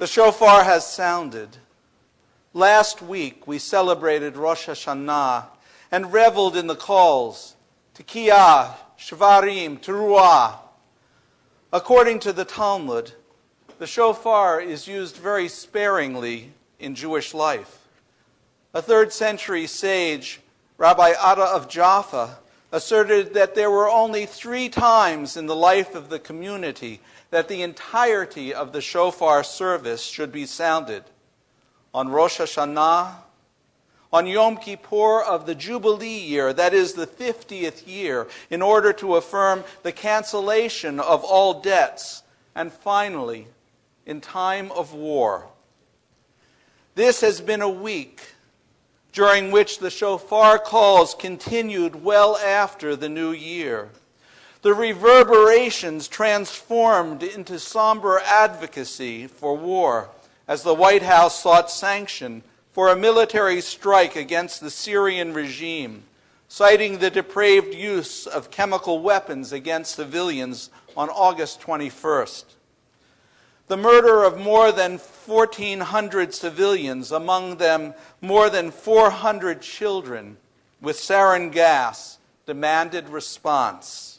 The shofar has sounded. Last week we celebrated Rosh Hashanah and reveled in the calls, Tekiyah, Shvarim, Teruah. According to the Talmud, the shofar is used very sparingly in Jewish life. A 3rd century sage, Rabbi Ada of Jaffa, asserted that there were only 3 times in the life of the community that the entirety of the shofar service should be sounded: on Rosh Hashanah, on Yom Kippur of the Jubilee year, that is the 50th year, in order to affirm the cancellation of all debts, and finally, in time of war. This has been a week during which the shofar calls continued well after the new year. The reverberations transformed into somber advocacy for war as the White House sought sanction for a military strike against the Syrian regime, citing the depraved use of chemical weapons against civilians on August 21st. The murder of more than 1,400 civilians, among them more than 400 children, with sarin gas, demanded response.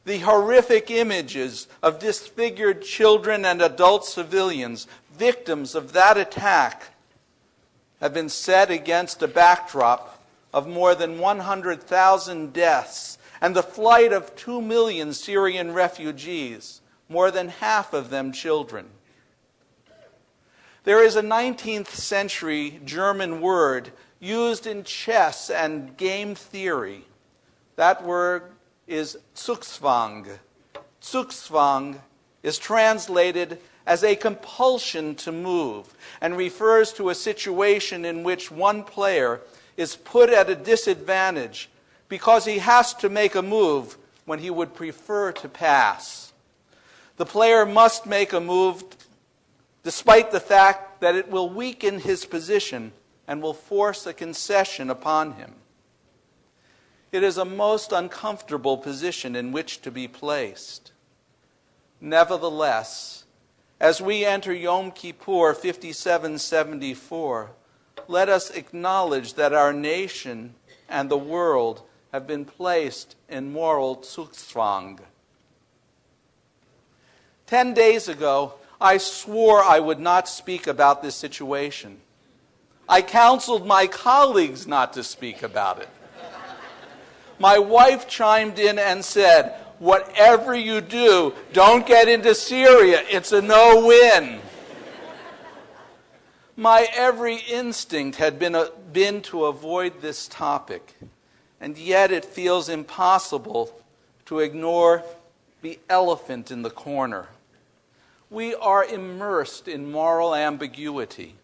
The horrific images of disfigured children and adult civilians, victims of that attack, have been set against a backdrop of more than 100,000 deaths and the flight of 2 million Syrian refugees, more than half of them children. There is a 19th century German word used in chess and game theory. That word is Zugzwang. Zugzwang is translated as a compulsion to move and refers to a situation in which one player is put at a disadvantage because he has to make a move when he would prefer to pass. The player must make a move despite the fact that it will weaken his position and will force a concession upon him. It is a most uncomfortable position in which to be placed. Nevertheless, as we enter Yom Kippur 5774, let us acknowledge that our nation and the world have been placed in moral Zugzwang. 10 days ago, I swore I would not speak about this situation. I counseled my colleagues not to speak about it. My wife chimed in and said, "Whatever you do, don't get into Syria. It's a no-win." My every instinct had been to avoid this topic, and yet it feels impossible to ignore the elephant in the corner. We are immersed in moral ambiguity.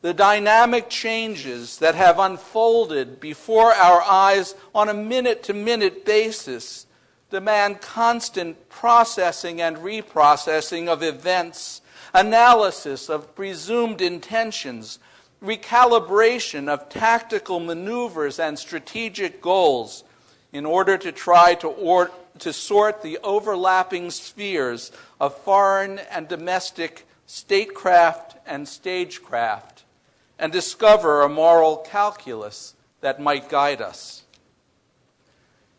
The dynamic changes that have unfolded before our eyes on a minute-to-minute basis demand constant processing and reprocessing of events, analysis of presumed intentions, recalibration of tactical maneuvers and strategic goals in order to try to sort the overlapping spheres of foreign and domestic statecraft and stagecraft and discover a moral calculus that might guide us.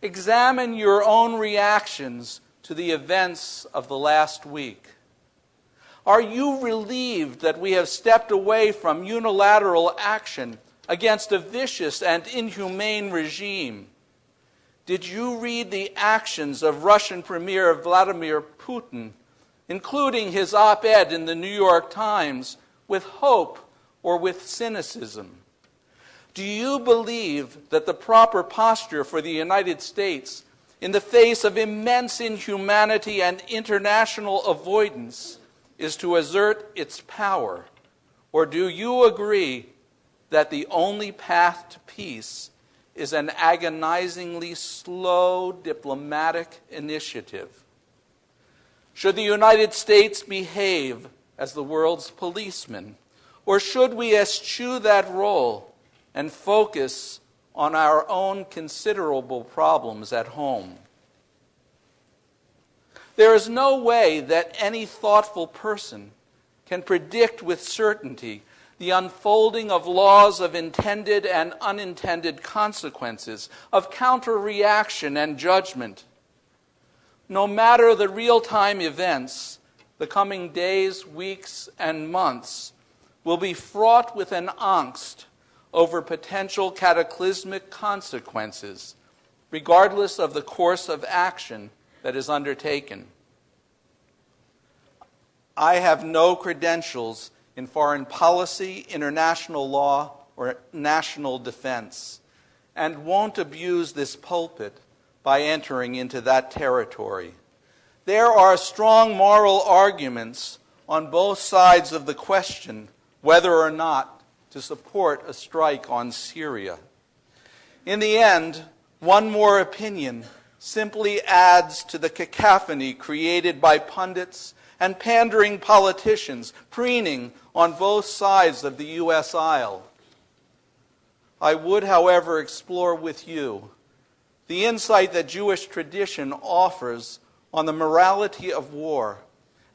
Examine your own reactions to the events of the last week. Are you relieved that we have stepped away from unilateral action against a vicious and inhumane regime? Did you read the actions of Russian Premier Vladimir Putin, including his op-ed in the New York Times, with hope or with cynicism? Do you believe that the proper posture for the United States in the face of immense inhumanity and international avoidance is to assert its power? Or do you agree that the only path to peace is an agonizingly slow diplomatic initiative? Should the United States behave as the world's policeman, or should we eschew that role and focus on our own considerable problems at home? There is no way that any thoughtful person can predict with certainty the unfolding of laws of intended and unintended consequences, of counter-reaction and judgment. No matter the real-time events, the coming days, weeks, and months will be fraught with an angst over potential cataclysmic consequences, regardless of the course of action that is undertaken. I have no credentials in foreign policy, international law, or national defense, and won't abuse this pulpit by entering into that territory. There are strong moral arguments on both sides of the question whether or not to support a strike on Syria. In the end, one more opinion simply adds to the cacophony created by pundits and pandering politicians preening on both sides of the U.S. aisle. I would, however, explore with you the insight that Jewish tradition offers on the morality of war,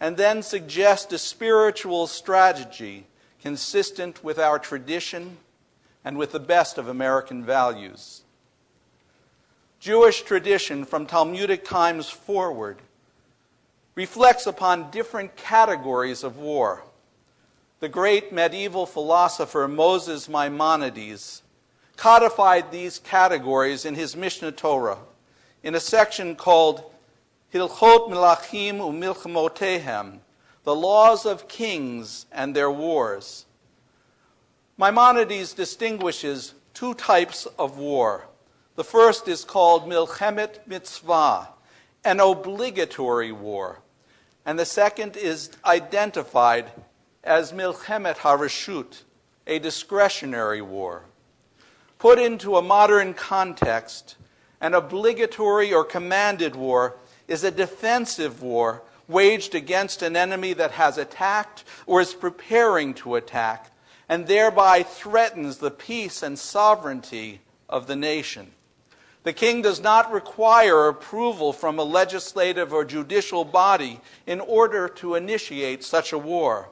and then suggest a spiritual strategy consistent with our tradition and with the best of American values. Jewish tradition from Talmudic times forward reflects upon different categories of war. The great medieval philosopher Moses Maimonides codified these categories in his Mishnah Torah in a section called Hilchot Melachim Umilchemotehem, the laws of kings and their wars. Maimonides distinguishes two types of war. The first is called Milchemet Mitzvah, an obligatory war, and the second is identified as Milchemet HaReshut, a discretionary war. Put into a modern context, an obligatory or commanded war is a defensive war waged against an enemy that has attacked or is preparing to attack, and thereby threatens the peace and sovereignty of the nation. The king does not require approval from a legislative or judicial body in order to initiate such a war.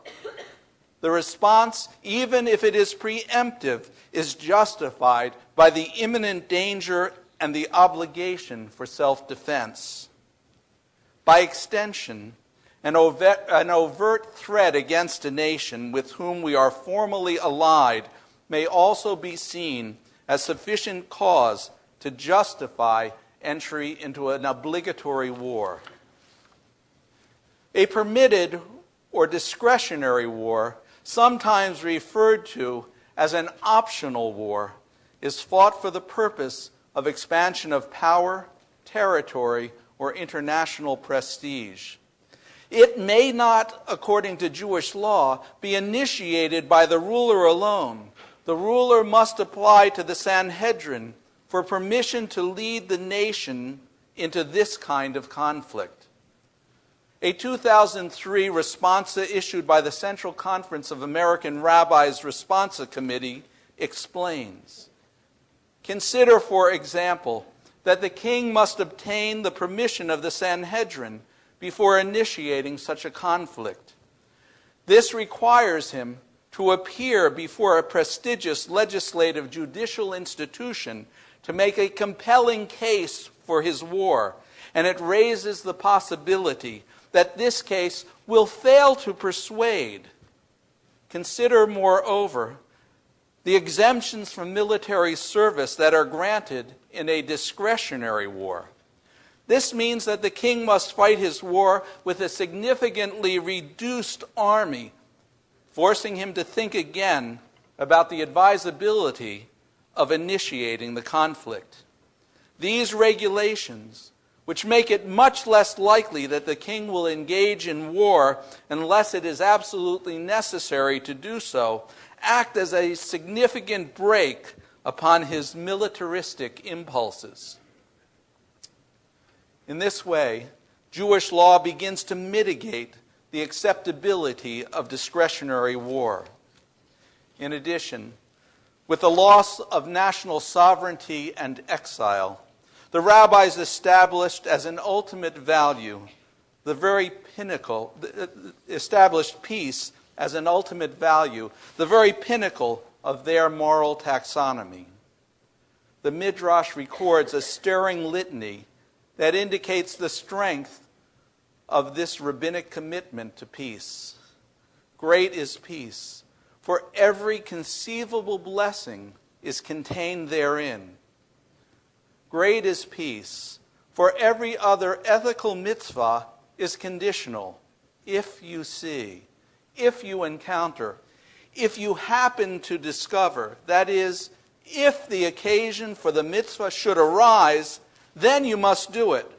The response, even if it is preemptive, is justified by the imminent danger and the obligation for self-defense. By extension, an overt threat against a nation with whom we are formally allied may also be seen as sufficient cause to justify entry into an obligatory war. A permitted or discretionary war, sometimes referred to as an optional war, is fought for the purpose of expansion of power, territory, or international prestige. It may not, according to Jewish law, be initiated by the ruler alone. The ruler must apply to the Sanhedrin for permission to lead the nation into this kind of conflict. A 2003 responsa issued by the Central Conference of American Rabbis Responsa Committee explains. Consider, for example, that the king must obtain the permission of the Sanhedrin before initiating such a conflict. This requires him to appear before a prestigious legislative judicial institution to make a compelling case for his war, and it raises the possibility that this case will fail to persuade. Consider, moreover, the exemptions from military service that are granted in a discretionary war. This means that the king must fight his war with a significantly reduced army, forcing him to think again about the advisability of initiating the conflict. These regulations, which make it much less likely that the king will engage in war unless it is absolutely necessary to do so, act as a significant brake upon his militaristic impulses. In this way, Jewish law begins to mitigate the acceptability of discretionary war. In addition, with the loss of national sovereignty and exile, the rabbis established as an ultimate value the very pinnacle, established peace as an ultimate value, the very pinnacle of their moral taxonomy. The Midrash records a stirring litany that indicates the strength of this rabbinic commitment to peace. Great is peace, for every conceivable blessing is contained therein. Great is peace, for every other ethical mitzvah is conditional. If you see, if you encounter, if you happen to discover, that is, if the occasion for the mitzvah should arise, then you must do it.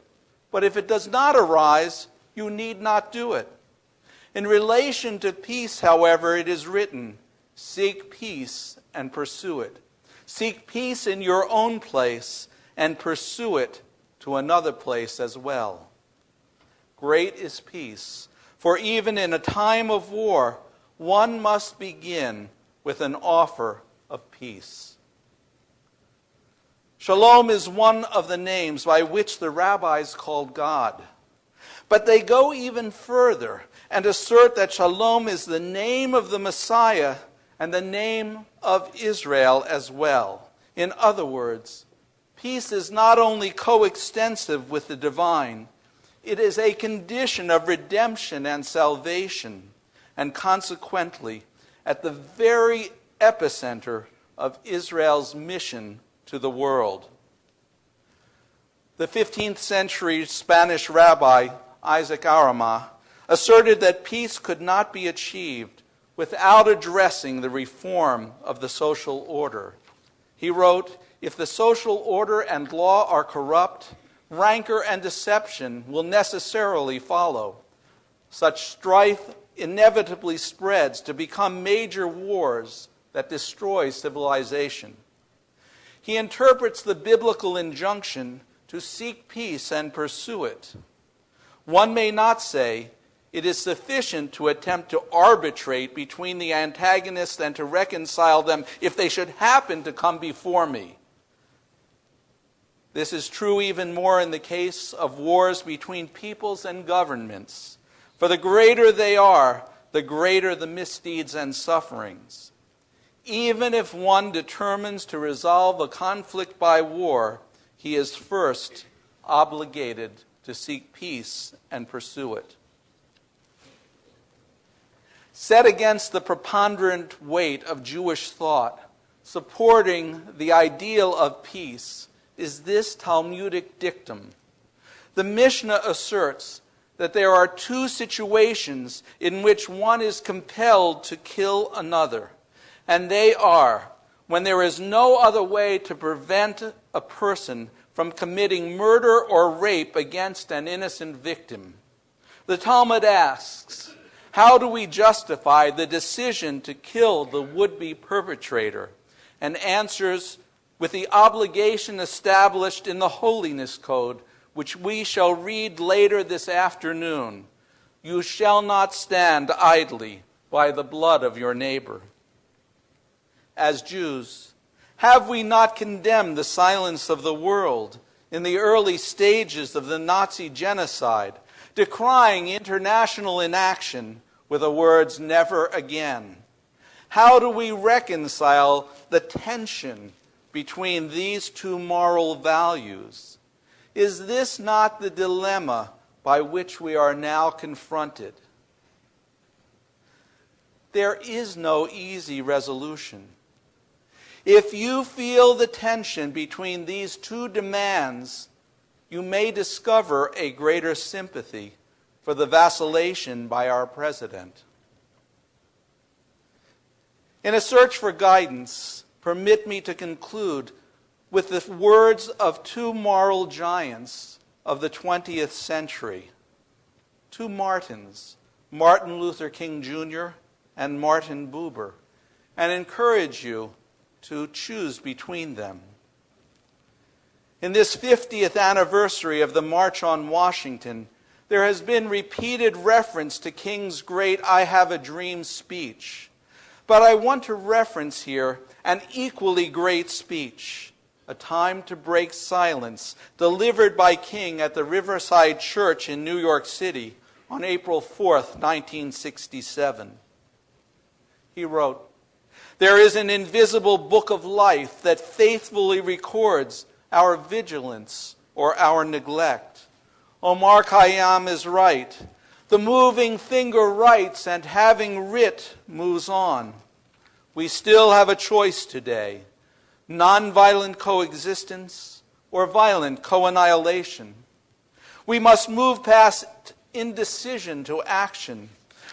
But if it does not arise, you need not do it. In relation to peace, however, it is written, seek peace and pursue it. Seek peace in your own place and pursue it to another place as well. Great is peace, for even in a time of war, one must begin with an offer of peace. Shalom is one of the names by which the rabbis called God. But they go even further and assert that Shalom is the name of the Messiah and the name of Israel as well. In other words, peace is not only coextensive with the divine, it is a condition of redemption and salvation, and consequently, at the very epicenter of Israel's mission to the world. The 15th century Spanish rabbi, Isaac Arama, asserted that peace could not be achieved without addressing the reform of the social order. He wrote, if the social order and law are corrupt, rancor and deception will necessarily follow. Such strife inevitably spreads to become major wars that destroy civilization. He interprets the biblical injunction to seek peace and pursue it. One may not say it is sufficient to attempt to arbitrate between the antagonists and to reconcile them if they should happen to come before me. This is true even more in the case of wars between peoples and governments. For the greater they are, the greater the misdeeds and sufferings. Even if one determines to resolve a conflict by war, he is first obligated to seek peace and pursue it. Set against the preponderant weight of Jewish thought, supporting the ideal of peace, is this Talmudic dictum. The Mishnah asserts that there are two situations in which one is compelled to kill another, and they are when there is no other way to prevent a person from committing murder or rape against an innocent victim. The Talmud asks, how do we justify the decision to kill the would-be perpetrator? And answers with the obligation established in the Holiness Code, which we shall read later this afternoon. You shall not stand idly by the blood of your neighbor. As Jews, have we not condemned the silence of the world in the early stages of the Nazi genocide, decrying international inaction with the words, never again? How do we reconcile the tension between these two moral values? Is this not the dilemma by which we are now confronted? There is no easy resolution. If you feel the tension between these two demands, you may discover a greater sympathy for the vacillation by our president. In a search for guidance, permit me to conclude with the words of two moral giants of the 20th century, two Martins, Martin Luther King Jr. and Martin Buber, and encourage you to choose between them. In this 50th anniversary of the March on Washington, there has been repeated reference to King's great I Have a Dream speech. But I want to reference here an equally great speech, A Time to Break Silence, delivered by King at the Riverside Church in New York City on April 4th, 1967. he wrote, "There is an invisible book of life that faithfully records our vigilance or our neglect. Omar Khayyam is right. The moving finger writes, and having writ, moves on. We still have a choice today: nonviolent coexistence or violent co-annihilation. We must move past indecision to action.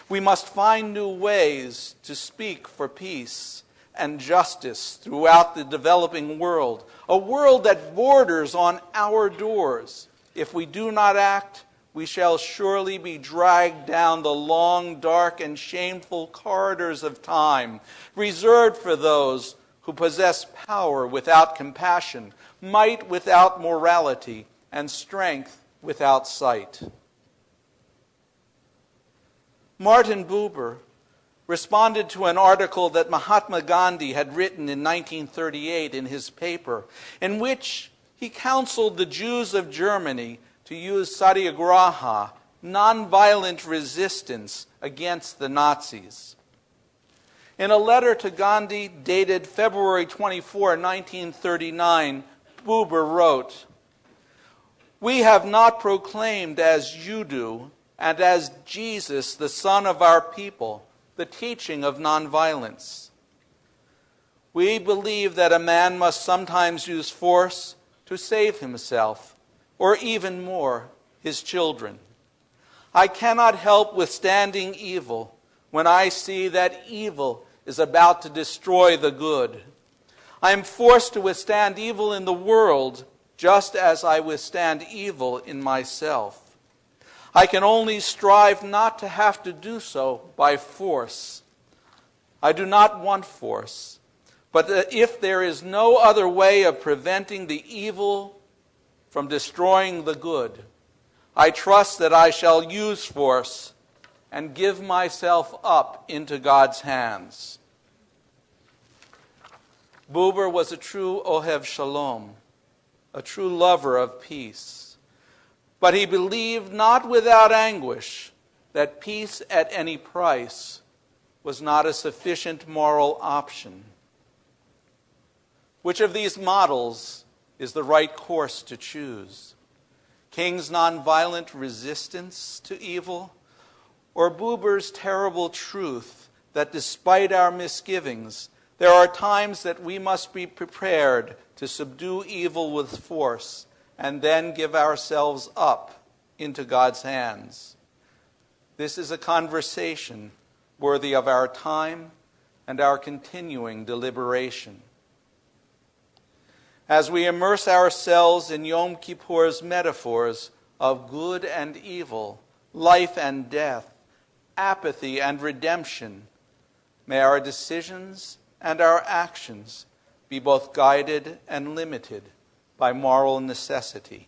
We must find new ways to speak for peace and justice throughout the developing world, a world that borders on our doors. If we do not act, we shall surely be dragged down the long, dark, and shameful corridors of time, reserved for those who possess power without compassion, might without morality, and strength without sight." Martin Buber responded to an article that Mahatma Gandhi had written in 1938 in his paper, in which he counseled the Jews of Germany to use satyagraha, nonviolent resistance against the Nazis. In a letter to Gandhi dated February 24, 1939, Buber wrote, "We have not proclaimed as you do, and as Jesus, the Son of our people, the teaching of nonviolence. We believe that a man must sometimes use force to save himself, or even more, his children. I cannot help withstanding evil when I see that evil is about to destroy the good. I am forced to withstand evil in the world just as I withstand evil in myself. I can only strive not to have to do so by force. I do not want force, but if there is no other way of preventing the evil from destroying the good, I trust that I shall use force and give myself up into God's hands." Buber was a true Ohev Shalom, a true lover of peace. But he believed, not without anguish, that peace at any price was not a sufficient moral option. Which of these models is the right course to choose? King's nonviolent resistance to evil, or Buber's terrible truth that despite our misgivings, there are times that we must be prepared to subdue evil with force and then give ourselves up into God's hands? This is a conversation worthy of our time and our continuing deliberation. As we immerse ourselves in Yom Kippur's metaphors of good and evil, life and death, apathy and redemption, may our decisions and our actions be both guided and limited by moral necessity.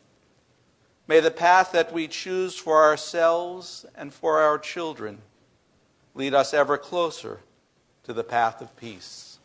May the path that we choose for ourselves and for our children lead us ever closer to the path of peace.